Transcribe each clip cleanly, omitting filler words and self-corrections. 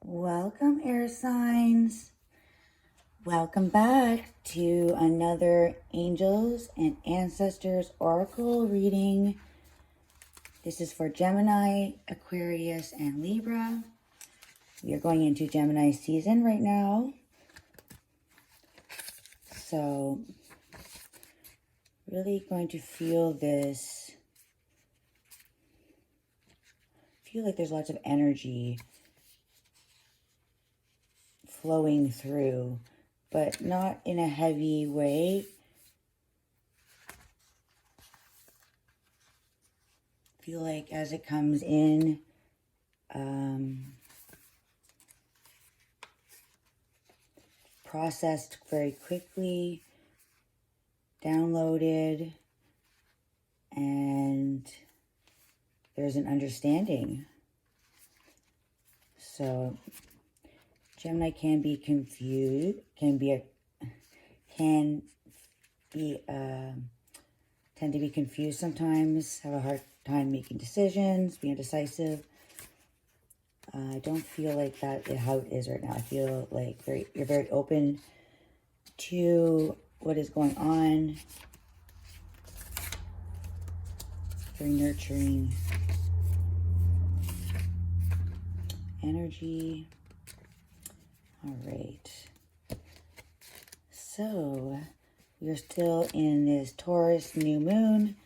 Welcome, air signs. Welcome back to another Angels and Ancestors Oracle reading. This is for Gemini, Aquarius, and Libra. We are going into Gemini season right now. So, really going to feel this. Feel like there's lots of energy flowing through, but not in a heavy way. Feel like as it comes in, processed very quickly, downloaded, and there's an understanding. So Gemini can be confused, tend to be confused sometimes, have a hard time making decisions, be indecisive. I don't feel like that is how it is right now. I feel like you're very open to what is going on. Very nurturing energy. All right. So we're still in this Taurus new moon.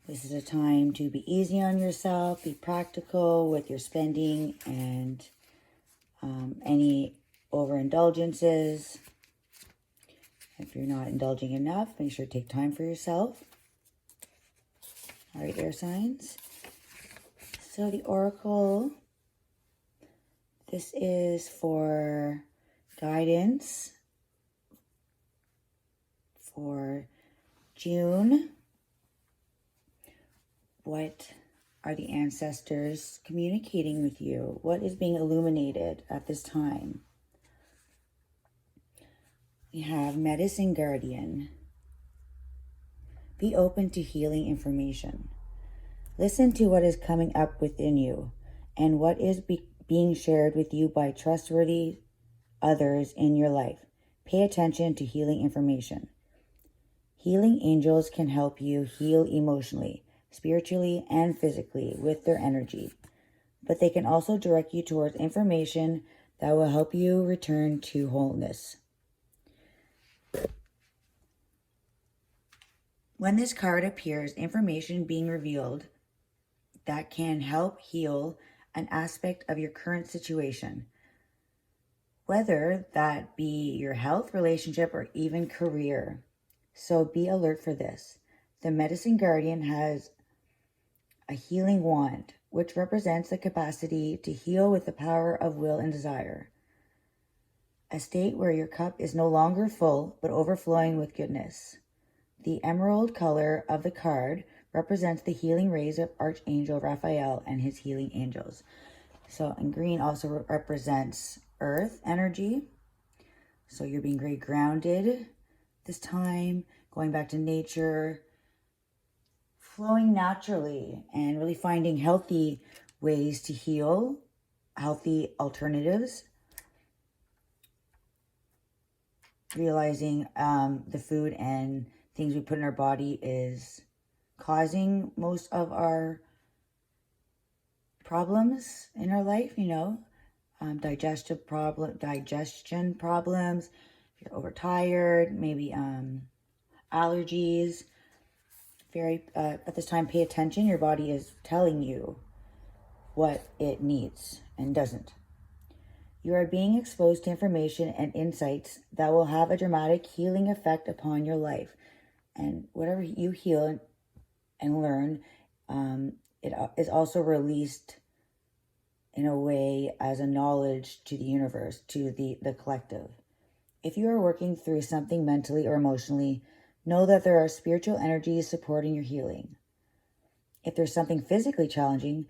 This is a time to be easy on yourself, be practical with your spending and any overindulgences. If you're not indulging enough, make sure to take time for yourself. All right, air signs. So the oracle, this is for guidance for June. What are the ancestors communicating with you? What is being illuminated at this time? We have Medicine Guardian. Be open to healing information. Listen to what is coming up within you and what is being shared with you by trustworthy others in your life. Pay attention to healing information. Healing angels can help you heal emotionally, spiritually, and physically with their energy, but they can also direct you towards information that will help you return to wholeness. When this card appears, information being revealed that can help heal an aspect of your current situation, whether that be your health, relationship, or even career. So be alert for this. The Medicine Guardian has a healing wand, which represents the capacity to heal with the power of will and desire. A state where your cup is no longer full, but overflowing with goodness. The emerald color of the card represents the healing rays of Archangel Raphael and his healing angels. So, and green also represents earth energy. So you're being very grounded this time, going back to nature, flowing naturally, and really finding healthy ways to heal, healthy alternatives. Realizing the food and things we put in our body is causing most of our problems in our life, digestion problems, if you're overtired, maybe allergies. At this time, pay attention. Your body is telling you what it needs and doesn't. You are being exposed to information and insights that will have a dramatic healing effect upon your life. And whatever you heal and learn, it is also released in a way as a knowledge to the universe, to the collective. If you are working through something mentally or emotionally, know that there are spiritual energies supporting your healing. If there's something physically challenging,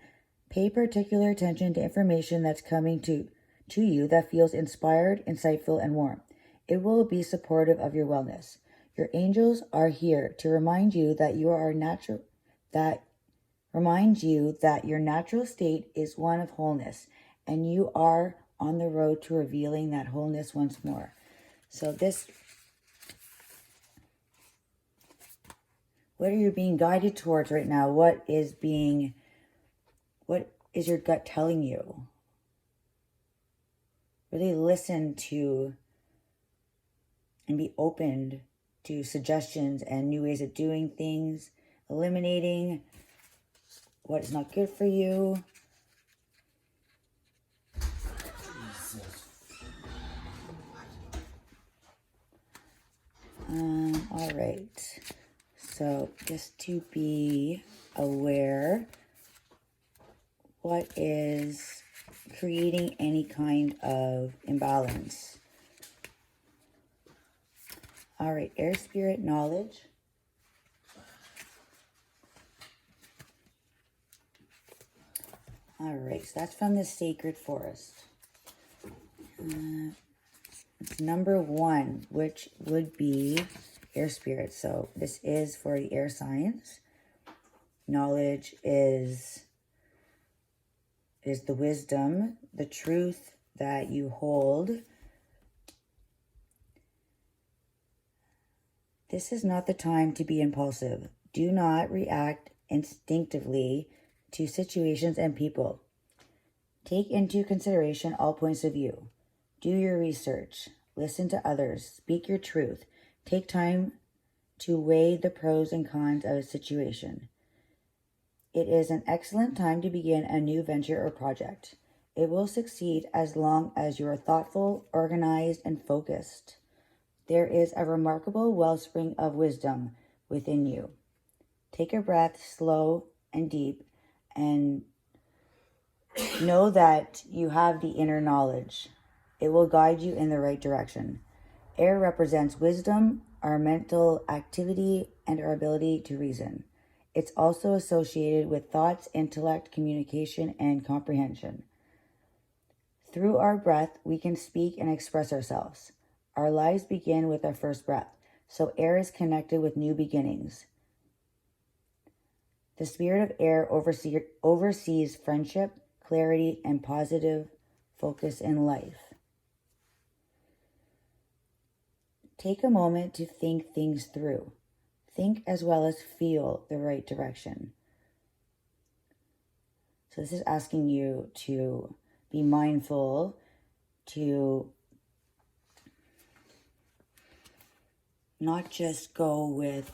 pay particular attention to information that's coming to you that feels inspired, insightful, and warm. It will be supportive of your wellness. Your angels are here to remind you that Remind you that your natural state is one of wholeness, and you are on the road to revealing that wholeness once more. So this, what are you being guided towards right now? What is your gut telling you? Really listen to and be open to suggestions and new ways of doing things, eliminating what is not good for you. All right. So just to be aware, what is creating any kind of imbalance? All right, air spirit knowledge. All right, so that's from the sacred forest. It's number 1, which would be air spirit. So this is for the air signs. Knowledge is the wisdom, the truth that you hold. This is not the time to be impulsive. Do not react instinctively to situations and people. Take into consideration all points of view. Do your research. Listen to others. Speak your truth. Take time to weigh the pros and cons of a situation. It is an excellent time to begin a new venture or project. It will succeed as long as you are thoughtful, organized, and focused. There is a remarkable wellspring of wisdom within you. Take a breath, slow and deep, and know that you have the inner knowledge. It will guide you in the right direction. Air represents wisdom, our mental activity, and our ability to reason. It's also associated with thoughts, intellect, communication, and comprehension. Through our breath, we can speak and express ourselves. Our lives begin with our first breath, so air is connected with new beginnings. The spirit of air oversees friendship, clarity, and positive focus in life. Take a moment to think things through. Think as well as feel the right direction. So this is asking you to be mindful, to not just go with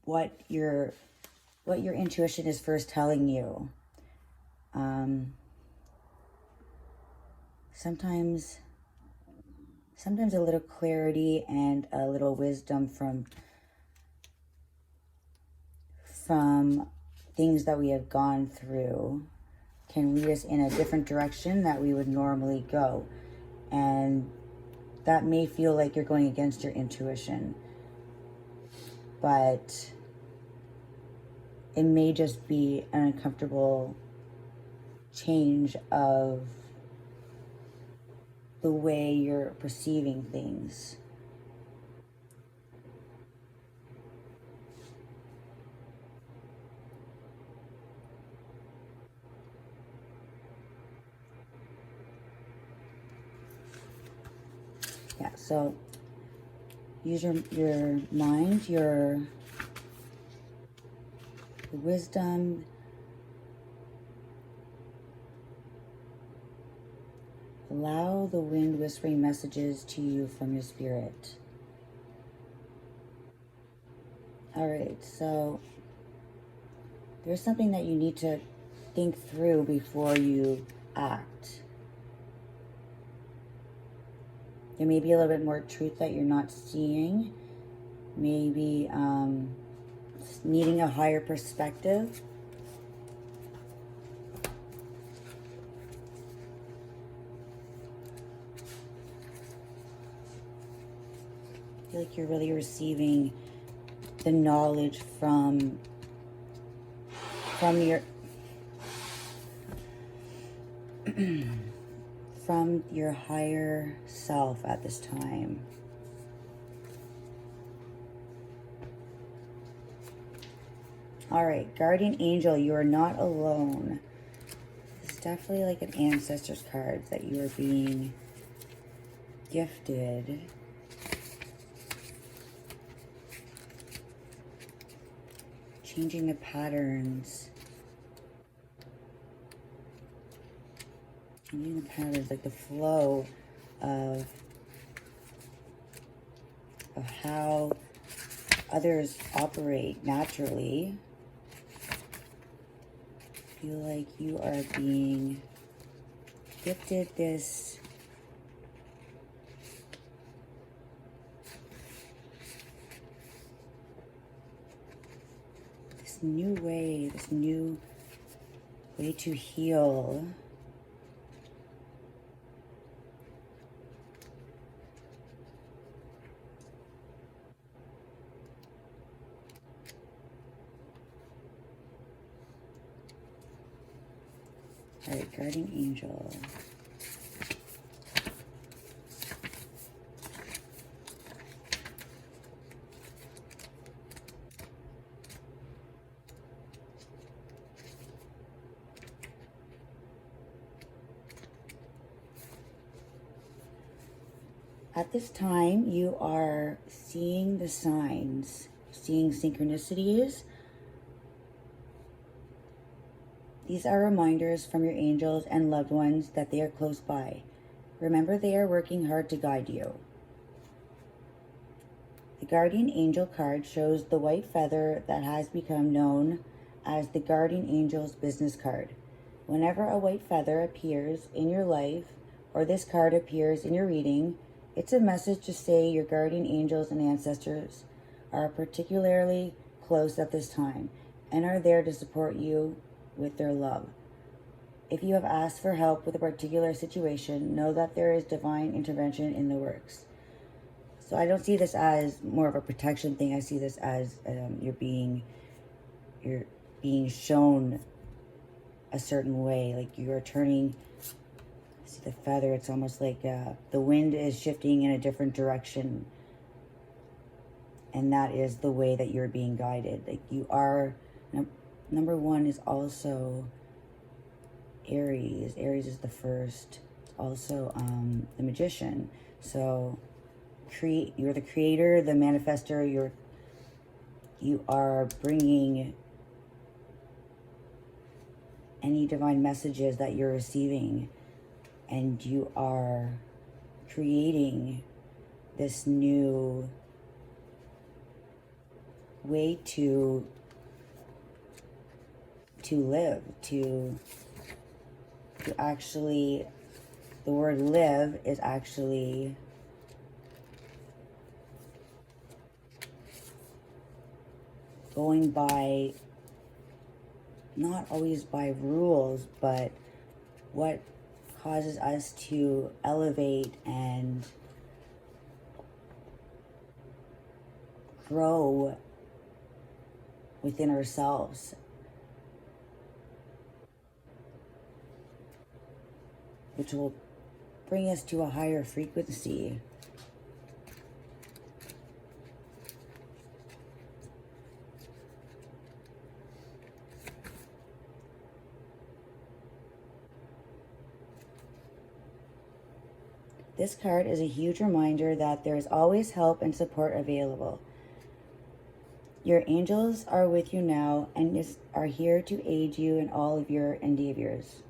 what your intuition is first telling you. Sometimes a little clarity and a little wisdom from things that we have gone through can lead us in a different direction that we would normally go. And that may feel like you're going against your intuition, but it may just be an uncomfortable change of the way you're perceiving things. Yeah, so use your mind, your wisdom. Allow the wind whispering messages to you from your spirit. All right, so there's something that you need to think through before you act. There may be a little bit more truth that you're not seeing. Maybe needing a higher perspective. I feel like you're really receiving the knowledge from your from your higher self at this time. All right, guardian angel, you are not alone. It's definitely like an ancestors card that you are being gifted. Changing the patterns. Changing the patterns, like the flow of how others operate naturally. I feel like you are being gifted this new way, this new way to heal. All right, guardian angel. At this time, you are seeing the signs, seeing synchronicities. These are reminders from your angels and loved ones that they are close by. Remember, they are working hard to guide you. The guardian angel card shows the white feather that has become known as the guardian angel's business card. Whenever a white feather appears in your life, or this card appears in your reading, it's a message to say your guardian angels and ancestors are particularly close at this time and are there to support you with their love. If you have asked for help with a particular situation, know that there is divine intervention in the works. So I don't see this as more of a protection thing. I see this as you're being shown a certain way, like you are turning. See the feather, it's almost like the wind is shifting in a different direction, and that is the way that you're being guided. Like you are, number one is also Aries. Aries is the first, also the magician. So you're the creator, the manifester. You are bringing any divine messages that you're receiving, and you are creating this new way to live, to actually, the word live is actually going by, not always by rules, but what causes us to elevate and grow within ourselves. Which will bring us to a higher frequency. This card is a huge reminder that there is always help and support available. Your angels are with you now and are here to aid you in all of your endeavors.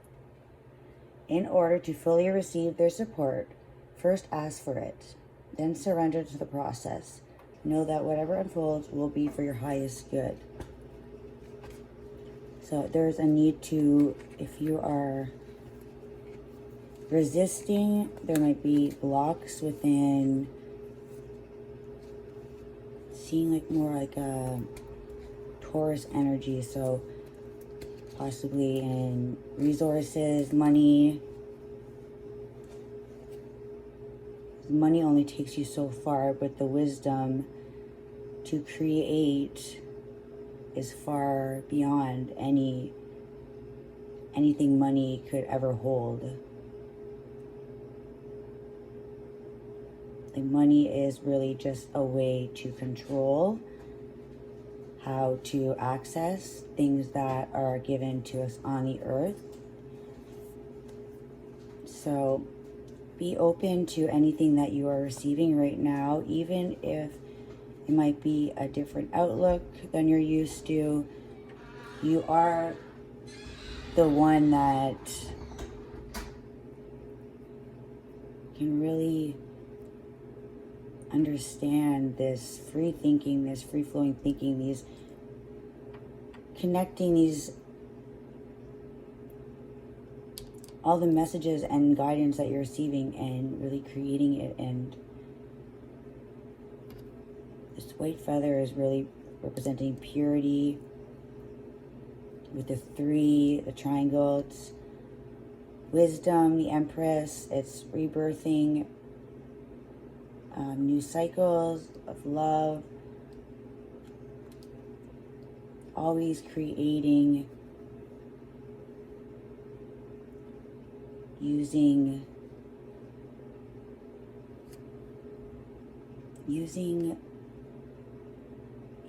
In order to fully receive their support, first ask for it, then surrender to the process. Know that whatever unfolds will be for your highest good. So there's a need to, if you are resisting, there might be blocks within, seeing like more like a Taurus energy. So possibly in resources, money. Money only takes you so far, but the wisdom to create is far beyond anything money could ever hold. Like money is really just a way to control how to access things that are given to us on the earth. So be open to anything that you are receiving right now, even if it might be a different outlook than you're used to. You are the one that can really understand this free thinking, this free-flowing thinking, these connecting these, all the messages and guidance that you're receiving and really creating it. And this white feather is really representing purity with the 3, the triangle. It's wisdom, the Empress. It's rebirthing, new cycles of love, always creating, using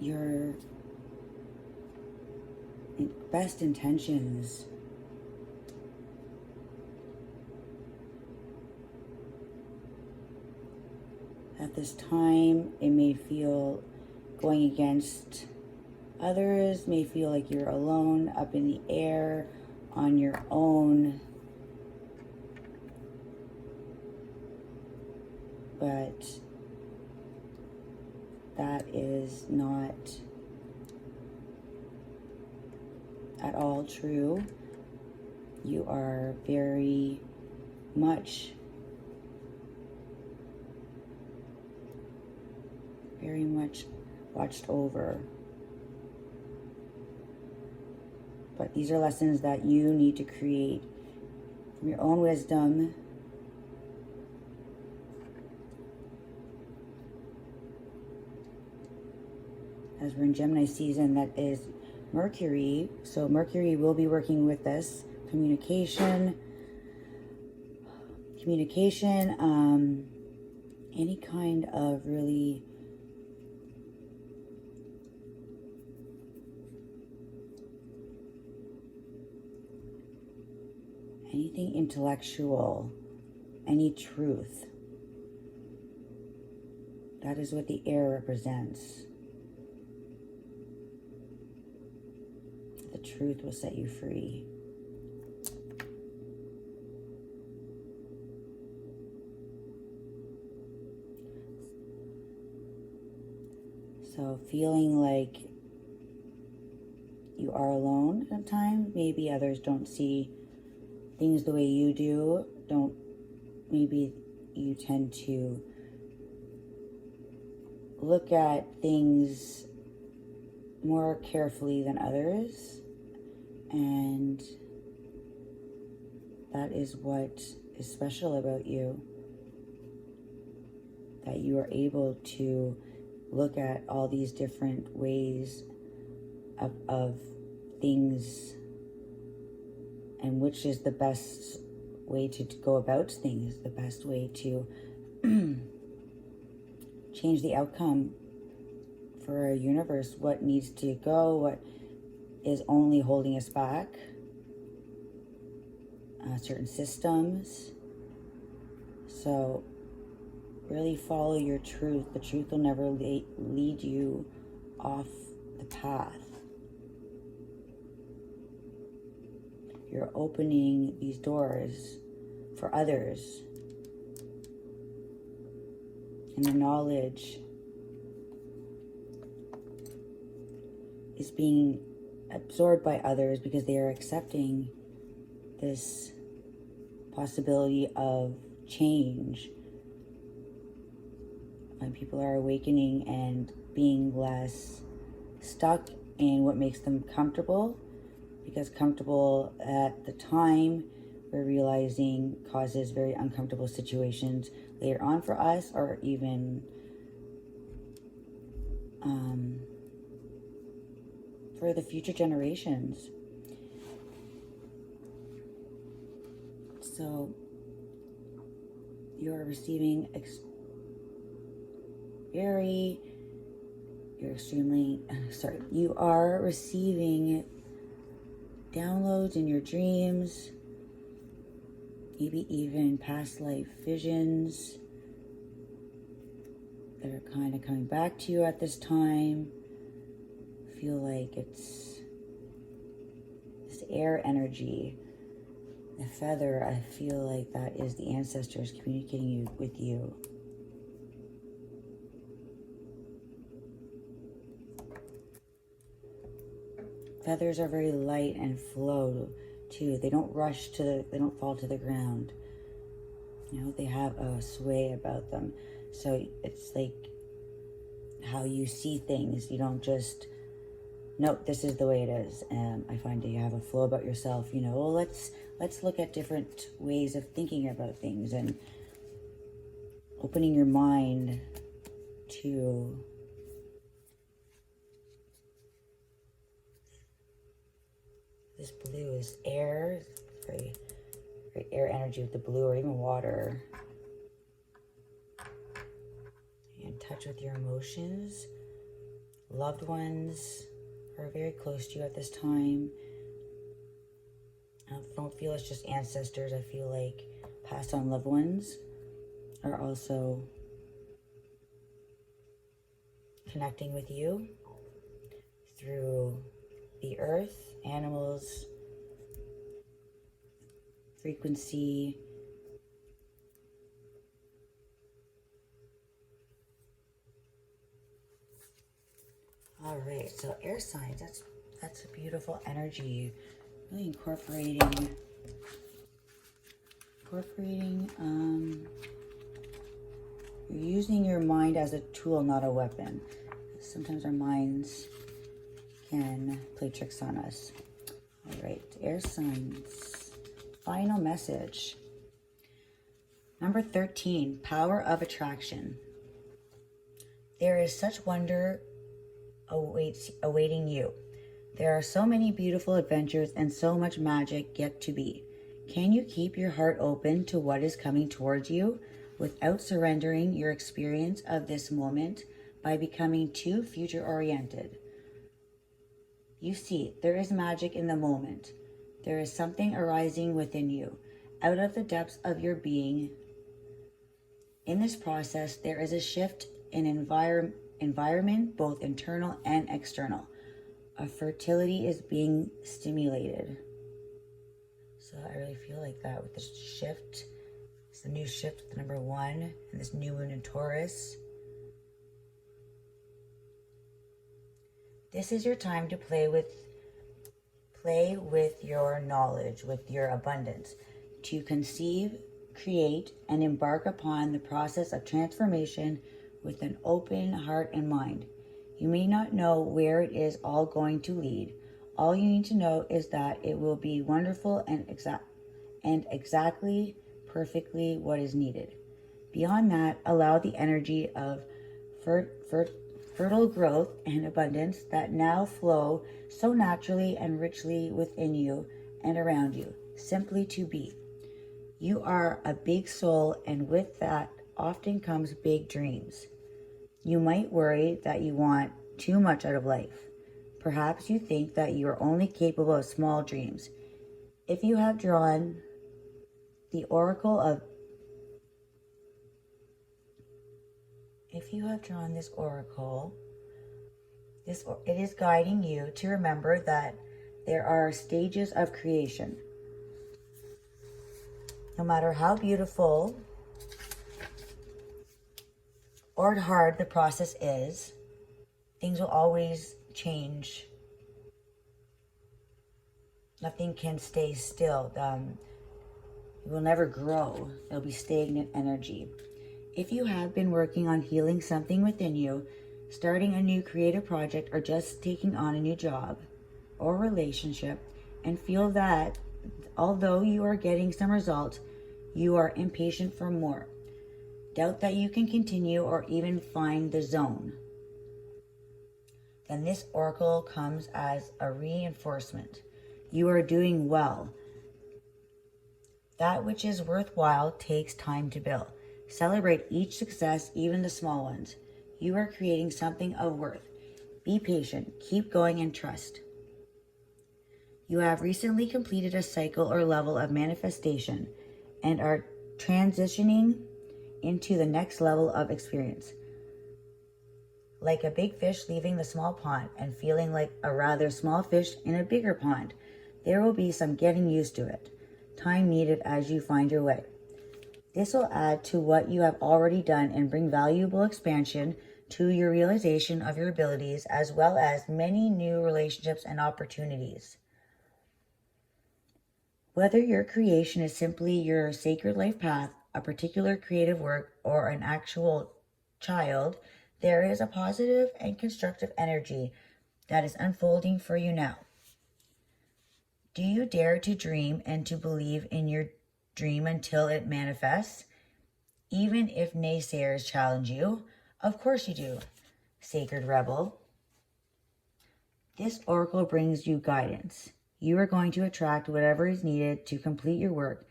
your best intentions. At this time, it may feel going against others, may feel like you're alone, up in the air, on your own. But that is not at all true. You are very much watched over. But these are lessons that you need to create from your own wisdom. As we're in Gemini season, that is Mercury. So Mercury will be working with us. Communication, any kind of really anything intellectual, any truth. That is what the air represents. The truth will set you free. So feeling like you are alone at times, maybe others don't see things the way you do, maybe you tend to look at things more carefully than others, and that is what is special about you, that you are able to look at all these different ways of things and which is the best way to go about things, the best way to change the outcome for our universe, what needs to go, what is only holding us back, certain systems. So really follow your truth. The truth will never lead you off the path. You're opening these doors for others, and the knowledge is being absorbed by others because they are accepting this possibility of change. When people are awakening and being less stuck in what makes them comfortable, because comfortable at the time, we're realizing causes very uncomfortable situations later on for us, or even for the future generations. So you are receiving very you are receiving downloads in your dreams, maybe even past life visions that are kind of coming back to you at this time. I feel like it's this air energy, the feather. I feel like that is the ancestors communicating with you. Feathers are very light and flow too. They don't rush they don't fall to the ground. You know, they have a sway about them. So it's like how you see things. You don't just, nope, this is the way it is. And I find that you have a flow about yourself. You know, well, let's look at different ways of thinking about things and opening your mind to this blue is air, very, very air energy with the blue, or even water. You're in touch with your emotions. Loved ones are very close to you at this time. I don't feel it's just ancestors. I feel like passed on loved ones are also connecting with you through the earth, animals, frequency. All right, so air signs, that's a beautiful energy. Really incorporating you're using your mind as a tool, not a weapon. Sometimes our minds can play tricks on us. All right, air signs. Final message. Number 13, power of attraction. There is such wonder awaiting you. There are so many beautiful adventures and so much magic yet to be. Can you keep your heart open to what is coming towards you without surrendering your experience of this moment by becoming too future-oriented? You see, there is magic in the moment. There is something arising within you, out of the depths of your being. In this process, there is a shift in environment, both internal and external. A fertility is being stimulated. So I really feel like that with this shift. It's the new shift with the number 1 and this new moon in Taurus. This is your time to play with your knowledge, with your abundance, to conceive, create, and embark upon the process of transformation with an open heart and mind. You may not know where it is all going to lead. All you need to know is that it will be wonderful and exactly, perfectly what is needed. Beyond that, allow the energy of fertile growth and abundance that now flow so naturally and richly within you and around you, simply to be. You are a big soul, and with that often comes big dreams. You might worry that you want too much out of life. Perhaps you think that you are only capable of small dreams. If you have drawn the oracle of this oracle, it is guiding you to remember that there are stages of creation. No matter how beautiful or hard the process is, things will always change. Nothing can stay still. It will never grow. It'll be stagnant energy. If you have been working on healing something within you, starting a new creative project, or just taking on a new job or relationship, and feel that although you are getting some results, you are impatient for more, doubt that you can continue or even find the zone, then this oracle comes as a reinforcement. You are doing well. That which is worthwhile takes time to build. Celebrate each success, even the small ones. You are creating something of worth. Be patient, keep going, and trust. You have recently completed a cycle or level of manifestation and are transitioning into the next level of experience. Like a big fish leaving the small pond and feeling like a rather small fish in a bigger pond, there will be some getting used to it. Time needed as you find your way. This will add to what you have already done and bring valuable expansion to your realization of your abilities, as well as many new relationships and opportunities. Whether your creation is simply your sacred life path, a particular creative work, or an actual child, there is a positive and constructive energy that is unfolding for you now. Do you dare to dream and to believe in your dream until it manifests? Even if naysayers challenge you, of course you do, sacred rebel. This oracle brings you guidance. You are going to attract whatever is needed to complete your work.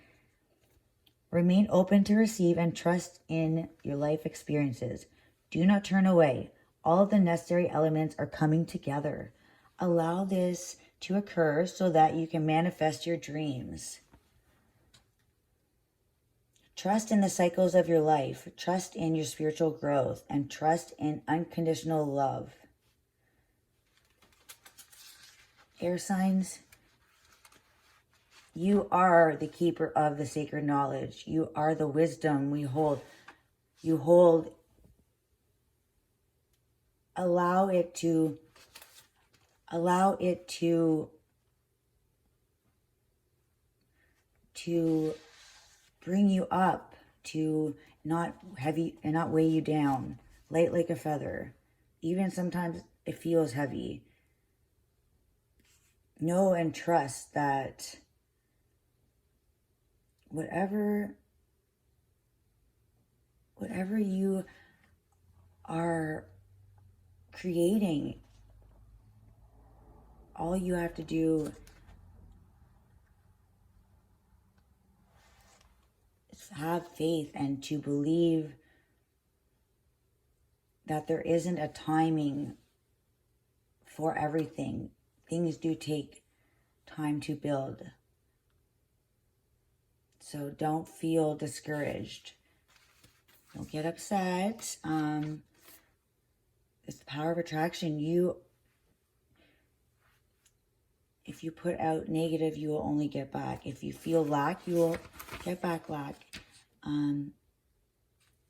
Remain open to receive and trust in your life experiences. Do not turn away. All of the necessary elements are coming together. Allow this to occur so that you can manifest your dreams. Trust in the cycles of your life. Trust in your spiritual growth and trust in unconditional love. Air signs, you are the keeper of the sacred knowledge. You are the wisdom we hold. You hold. Allow it to bring you up, to not heavy and not weigh you down, light like a feather. Even sometimes it feels heavy. Know and trust that whatever you are creating, all you have to do is have faith and to believe that there isn't a timing for everything. Things do take time to build. So don't feel discouraged. Don't get upset. It's the power of attraction. If you put out negative, you will only get back. If you feel lack, you will get back lack.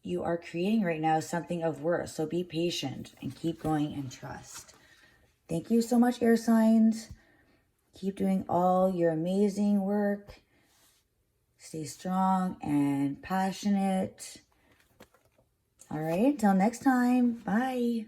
You are creating right now something of worth. So be patient and keep going and trust. Thank you so much, air signs. Keep doing all your amazing work. Stay strong and passionate. All right, until next time. Bye.